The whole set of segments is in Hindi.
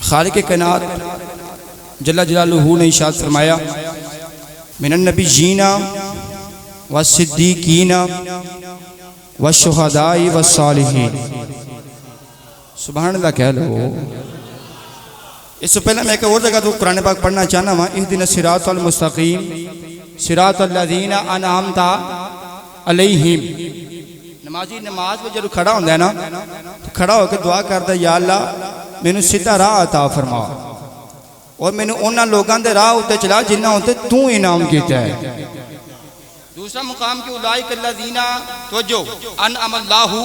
खालिक कायनात जल्ला जलालुहू ने इरशाद फरमाया, मिनन नबिय्यीना व सिद्दीकीना व शुहदाई व सालिहीन। सुभान अल्लाह कह लो। इससे पहले मैं एक और जगह तो कुरान पाक पढ़ना चाहना वहाँ, इहदिना सिरातल मुस्तकीम सिरातल लज़ीना अनअमता अलैहिम। नमाजी नमाज में जब खड़ा होता है ना, तो खड़ा होकर दुआ करता, या अल्लाह मैनू सीधा राह अता फरमा और मैनू उन्हां लोगों के राह उत्ते चला जिन्हां उत्ते तू इनाम किया है। दूसरा मुकाम के उलाइक लज़ीना तवज्जो अनअमल्लाहु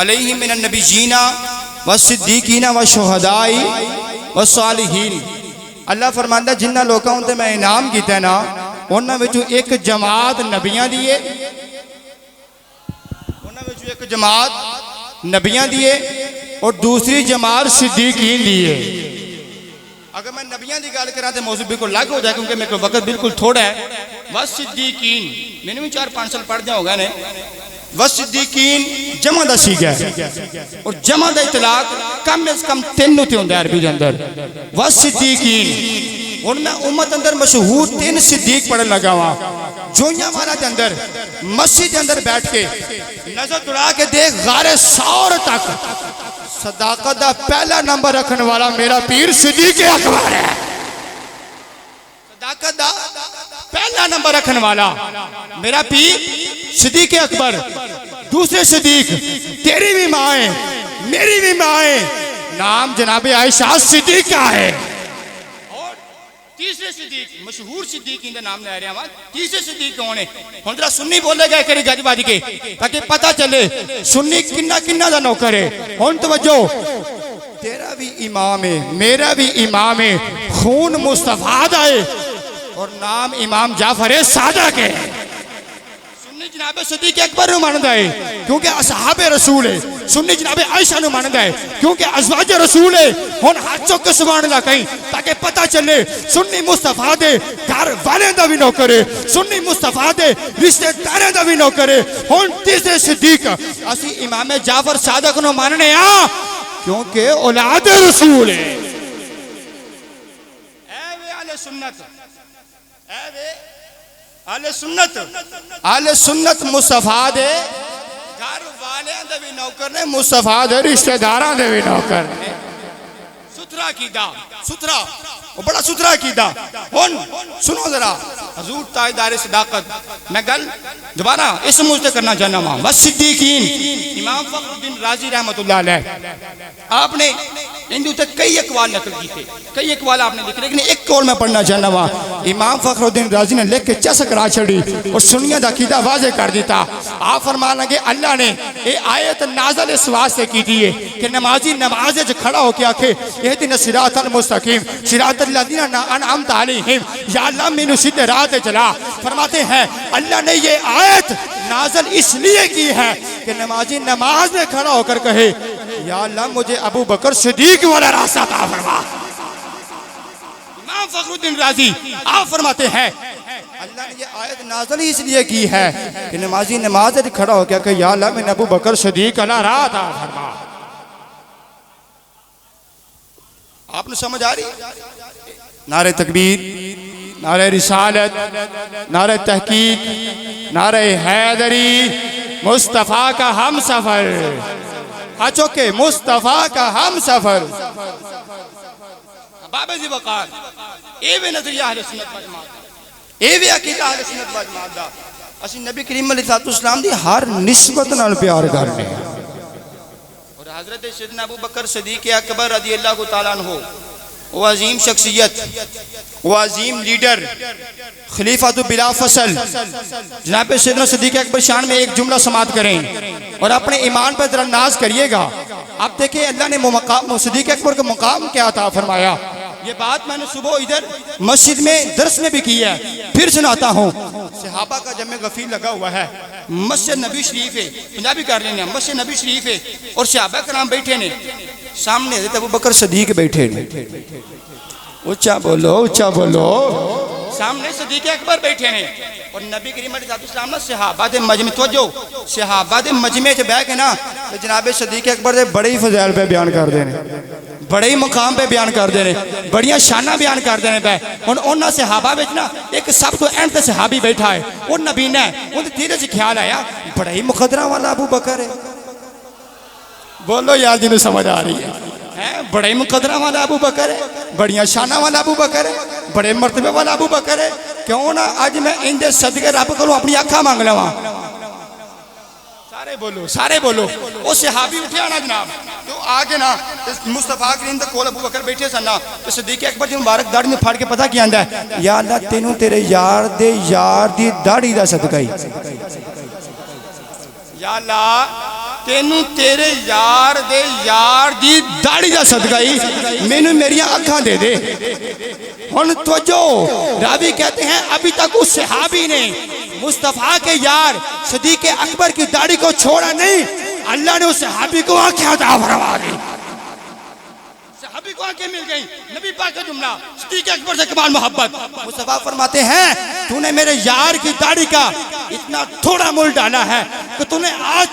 अलैहिम मिनन नबिय्यीना व सिद्दीकीना व शुहदाई व सालिहीन। अल्लाह फरमांदा जिन्हां लोकां उत्ते मैं इनाम किया ना, उन्हां विचों एक जमात नबियां दी है, उन्हां विचों एक जमात नबियां दी है और दूसरी जमात सिद्दीकीन दी है। अगर मैं नबियां की गल करा तो मौजूद बिल्कुल अलग हो जाए, क्योंकि मेरे को वक्त बिल्कुल थोड़ा है। बस सिद्दीकीन मैंने भी 4-5 साल पढ़ दिया होगा ने। बस सिद्दीकीन जमा दा सीगा और जमा दा इतलाक कम से कम 3 होते होंगे अरबी के अंदर। बस सिद्दीकीन और मैं उम्मत अंदर मशहूर 3 सिद्दीक पढ़न लगा वहाँ। जोइयां वाला के अंदर मस्जिद के अंदर बैठ के नजर दौड़ा के देख गारे सौर तक सदाकत का पहला नंबर रखने वाला मेरा पीर सिद्दीक अकबर है। सदाकत का पहला नंबर रखने वाला मेरा पीर सिद्दीक अकबर। दूसरे सिद्दीक तेरी भी माँ है, मेरी भी माँ है, नाम जनाबे आयशा सिद्दीक का है। और तीसरे सिद्दीक मशहूर सिद्दीक इनका नाम ले रहे हैं। तीसरे सिद्दीक कौन है? हम जरा सुन्नी बोलेगा एक गज बाज के, ताकि पता चले सुन्नी किन्ना किन्ना दा नौकर है। हुन तवज्जो, तेरा भी इमाम है, मेरा भी इमाम है, खून मुस्तफा दा है और नाम इमाम जाफर सादिक है। सुन्नी जनाबे सिद्दीक अकबर मानता है क्योंकि असहाबे रसूल है। सुन्नी जनाबे आयशा नु मानता है क्योंकि अज़वाज रसूल है। हुन हाथ चुक के सुभान अल्लाह कहीं, ताकि पता चले सुन्नी मुस्तफा दे घर वाले दा भी नौकर है, सुन्नी मुस्तफा दे रिश्तेदारों दा भी नौकर है। हुन तीसरे सिद्दीक असी इमाम जाफर सादिक नु मानने आ क्योंकि औलाद रसूल है। ऐ वे अहले सुन्नत, आले सुन्नत मुस्तफा दे घर वाले दे भी नौकर ने, मुस्तफा दे रिश्तेदारां दे भी नौकर ने। सुथरा कीदा, सुथरा और बड़ा सुथरा कीदा। हुन सुनो जरा, हजूर ताजदार सदाकत मैं गल दोबारा इस मुझ से करना चाहना वहां। बस सिद्दीकीन इमाम फखरुद्दीन राजी रहमतुल्लाह अलैह आपने हिंदू तक कई अकवाल नकल की थे, कई अकवाल आपने लिखे, लेकिन एक कौल मैं पढ़ना चाहना वहां। इमाम फखरुद्दीन राजी ने लिख के चस करा छड़ी और सुन्निया दा कीदा वाजे कर दिता। आप फरमा लगे अल्लाह ने ये आयत नाज़िल इस वास्ते की थी कि नमाजी नमाज च खड़ा होकर आखे इहदिना सिरातल मुस्तकीम सिरातल लज़ीना अनअमता अलैहिम, या अल्लाह मैनू सीधे राह पे चला। फरमाते हैं अल्लाह ने ये आयत नाज़िल इसलिए की है कि नमाजी नमाज में खड़ा होकर कहे, या अल्लाह मुझे अबू बकर सिद्दीक वाला रास्ता अता फरमा। इमाम फखरुद्दीन राजी आप फरमाते हैं अल्लाह ने ये आयत नाज़िल इसलिए की है कि नमाजी नमाज में खड़ा होकर कहे, या अल्लाह मैंने अबू बकर सिद्दीक वाला राह अता फरमा। आपने समझ आ रही? नारे तकबीर, नारे रिसालत, नारे तहकीक, नारे हैदरी, मुस्तफ़ा का हम सफर, अच्छो के मुस्तफ़ा का हम सफर। बाबे जी वकार ए वे नजरिया अहले सुन्नत वल जमात, ए वे अकीदा अहले सुन्नत वल जमात दा। असी नबी करीम अलैहिस्सलाम दी हर निस्बत नाल प्यार करने और हजरत सैयदना अबू बकर सिद्दीक अकबर रज़ी अल्लाह तआला अन्हु वो अजीम शख्सियत, वो अजीम लीडर, खलीफातु बिला फसल जनाब सैयदना सिद्दीक अकबर शान में एक जुमला समात करें और अपने ईमान पर जरा नाज करिएगा। आप देखिए अल्लाह ने सिद्दीक अकबर का मुकाम क्या था फरमाया। ये बात मैंने सुबह इधर मस्जिद में दर्स में भी की है, फिर सुनाता हूँ। सहाबा का जमे गफीर लगा हुआ है, मस्जिद नबी शरीफ है, पंजाबी कर लेने मस्जिद नबी शरीफ है और सहाबा कराम बैठे ने, सामने हज़रत अबू बकर सिद्दीक बैठे ने। ऊंचा बोलो, ऊंचा बोलो। सामने सिद्दीक अकबर बैठे ने और नबी करीम अलैहिस्सलाम ने सहाबा दे मजमे तवज्जो सहाबा दे मजमे च बैठ के ना तो जनाब सिद्दीक अकबर दे बड़े ही फज़ाइल पे बयान कर देने, बड़े ही मुकाम पे बयान करते हैं, बड़िया शाना बयान करते हैं पै हुण उन्हां सहाबा विच ना एक सब तो अहम ते सहाबी बैठा है, वो नबीना है, उनके दिल च ख्याल आया बड़ा ही मुकदरा वाला अबू बकर है। बोलो यार जिन्हें समझ आ रही है, बड़े ही मुकदरा वाला अबू बकर है, बड़िया शाना वाला अबू बकर है, बड़े मरतबे वाला अबू बकर है। क्यों ना अज मैं इनके सदके रब को अपनी अखा मंग लवा। सारे बोलो वो सहाबी उठे ना जनाब, तो आके ना मुस्तफा करीम दे कोल अबू बकर बैठे सन ना, तो सिद्दीक अकबर जी मुबारक दाढ़ी में फाड़ के पता क्या आंदा है, या अल्लाह तेनू तेरे यार दी दाढ़ी दा सदका ही, या अल्लाह तेनू तेरे यार दी दाढ़ी दा सदका ही मैनू मेरिया अखा दे दे। हुण तवज्जो, रावी कहते हैं अभी तक उस सहाबी ने मुस्तफा के यार सिद्दीक अकबर की दाढ़ी को छोड़ा नहीं, अल्लाह ने उस सहाबी को आंखें अता फरमा दी, सहाबी को आंखें मिल गई। नबी पाक का जुमला, सिद्दीक अकबर से कमाल मोहब्बत। मुस्तफा फरमाते हैं तूने मेरे यार की दाढ़ी का इतना थोड़ा मूल डाला है कि तूने आज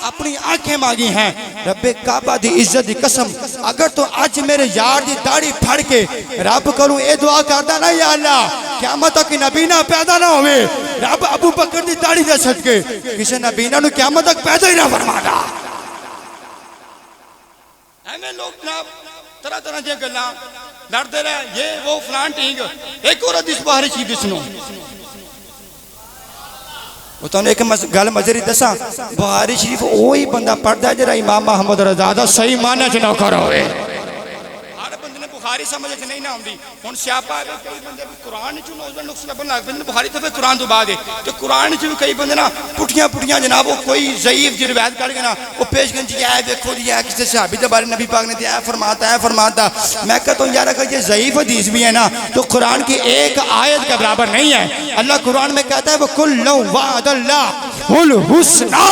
अपनी आंखें मांगी हैं। रब्बे काबा दी इज्जत दी कसम, अगर तो आज मेरे यार दी दाढ़ी फाड़ के रब करूं ये दुआ करदा ना, या अल्लाह क़यामत तक नबी ना पैदा ना होवे, रब अबू बकर दी दाढ़ी दे सदके किसी नबी ना क़यामत तक पैदा ही ना फरमाना। एवें लोग ना तरह तरह दी गल्लां लड़ते रहे, ये वो फलान ठीक। एक और हदीस बाहर शरीफ सुनो, वो तो एक गल मजरी दसा, बुखारी शरीफ वही बंदा पढ़ता है जरा इमाम मोहम्मद रजा दा सही माने च नौकर होवे। हर बंदे ने बुखारी समझ च नहीं ना आउंदी। हुण स्यापा है कई बंदे कुरान च नुक्स लभन लग पैंदे, बुखारी तो फिर कुरान तो बाद है, तो कुरान च भी कई बंदे ना पुठियां जनाब वो कोई ज़ईफ जी रिवायत कढ़ के ना वो पेश करन जी ऐ देखो जी ऐ किसी सहाबी के बारे नबी पाक ने ऐ फरमाता। मैं कहता हूं यार अगर ये ज़ईफ हदीस भी है ना तो कुरान की एक आयत के बराबर नहीं है। अल्लाह कुरान में कहता है वो कुल्लु वअदल्लाहुल हुस्ना,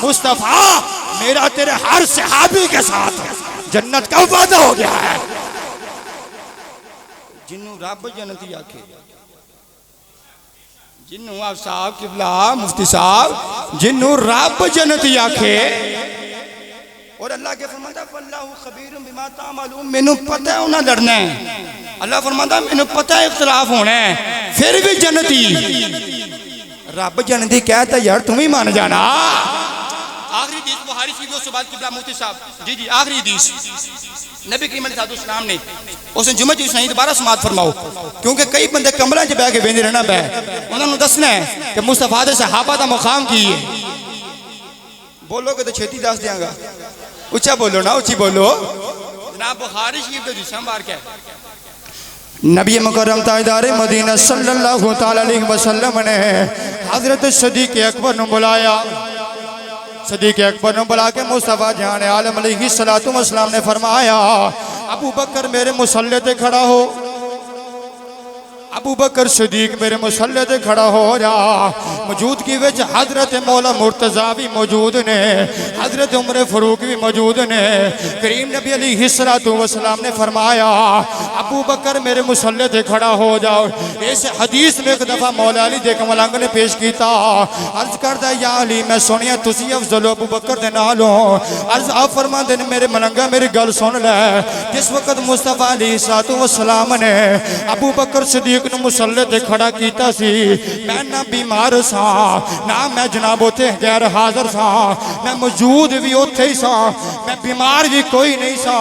मुस्तफा मेरा तेरे हर सहाबी के साथ जन्नत का वादा हो गया है। जिन्नू रब जन्नती आखे, जिन्नू आप साहब किबला मुफ्ती साहब जिन्नू रब जन्नती आखे, और अल्लाह के फरमाता वल्लाहु खबीरुम बिमा तामलून, मैनू पता है उन्हें लड़ना है। अल्लाह फरमाता मैनू पता है इख्तिलाफ होना है, फिर भी जन्नती रब जन्नती कहता यार तुम ही मान जाना। आखिरी हदीस बुखारी शरीफ उसके बाद किबला मुफ्ती साहब जी आखिरी हदीस नबी करीम अलैहिस्सलाम ने उसने जुम्मे जी सही दोबारा समात फरमाओ, क्योंकि कई बंदे कमलों च बह के बेंदे रहना पै, उन्होंने दसना है कि मुस्तफा दे सहाबा दा मुकाम की है। बोलोगे तो छेती दस देंगा, उच्चा बोलो ना, उच्ची बोलो जनाब। बुखारी शरीफ के हदीस बार क्या नबी मुकर्रम ताजदार मदीना सल्लल्लाहु तआला अलैहि वसल्लम ने हजरत सिद्दीक अकबर ने बुलाया। सिद्दीक अकबर ने बुला के मुस्तफा जान आलम अलैहिस्सलातु वस्सलाम ने फरमाया अबू बकर मेरे मुसल्ले ते खड़ा हो। अबू बकर सिद्दीक मेरे मुसल्ले ते खड़ा हो जा। मौजूदगी विच हजरत मौला मुर्तजा भी मौजूद ने, हजरत उमर फरूक भी मौजूद ने। करीम नबी अलैहिस्सलातु वस्सलाम ने फरमाया अबू बकर मेरे मुसल्ले ते खड़ा हो जाओ। इस हदीस में एक दफा मौला अली दे मलंग ने पेश किया, अर्ज करदा या अली मैं सुनिया तुसी अफजल अबू बकर दे नाल हो। अर्ज आप फरमांदे ने मेरे मलंगा मेरी गल सुन ले। जिस वक्त मुस्तफा अलैहिस्सलातु वस्सलाम ने अबू बकर सिद्दीक मुसल्ले ते खड़ा किया सी, मैं ना बीमार सा ना मैं जनाब उथे गैर हाजिर सा, मैं मौजूद भी उथे ही सा, मैं बीमार भी कोई नहीं सा।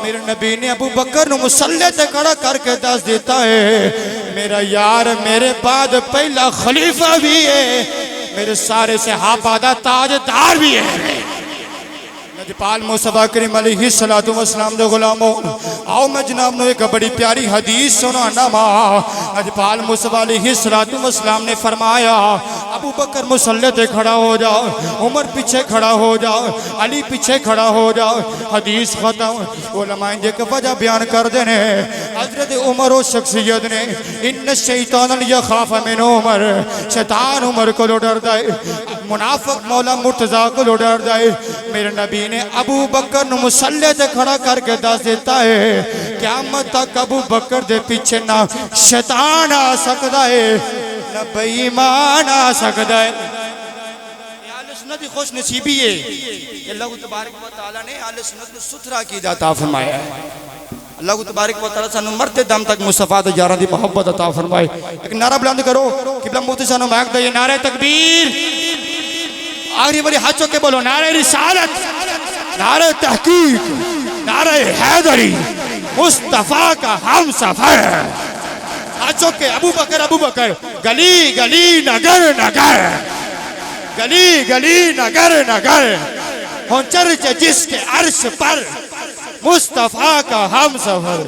मेरे नबी ने अबू बकर मुसल्ले ते खड़ा करके दस देता है मेरा यार मेरे बाद पहला खलीफा भी है, मेरे सारे सहाबा दा ताजदार भी है। नजपाल मुस्तफा करीम अलैहिस्सलातु वस्सलाम दे गुलामो आओ मैं जनाब ने एक बड़ी प्यारी हदीस सुनाना वा। नजपाल मुस्तफा अलैहिस्सलातु वस्सलाम ने फरमाया अबू बकर मुसल्ले ते खड़ा हो जाओ, उमर पीछे खड़ा हो जाओ, अली पीछे खड़ा हो जाओ। हदीस खत्म। उलमा जे वजह बयान कर देने हजरत उमर और शख्सियत ने इन शैतान यखाफ मिन उमर, शैतान उमर को डरदा है, मुनाफिक मौला मुर्तजा को डरदा है। मेरे नबी ने अबू बकर मुसल्ले ते खड़ा करके दस देता है क़यामत तक अबू बकर दे पीछे ना शैतान आ सकता है ना बेईमान आ सकता है। सुन्नत की खुश नसीबी है कि अल्लाह तबारक व तआला ने आले सुन्नत को सुथरा की अता फरमाया है। अल्लाह तबारक व तआला सानू मरते दम तक मुस्तफा दे यारां दी मोहब्बत अता फरमाए। एक नारा बुलंद करो किबला मोती सानू महक दे, नारे तकबीर। आखिरी बारी हाथ चौक के बोलो, नारे रिसालत, नारे तहकीक, नारे हैदरी, मुस्तफा का हम सफर। हाथ चौक के अबू बकर, अबू बकर, गली गली नगर नगर, गली गली नगर नगर, हो चर्च जिसके अर्श पर मुस्तफा का हम सफर।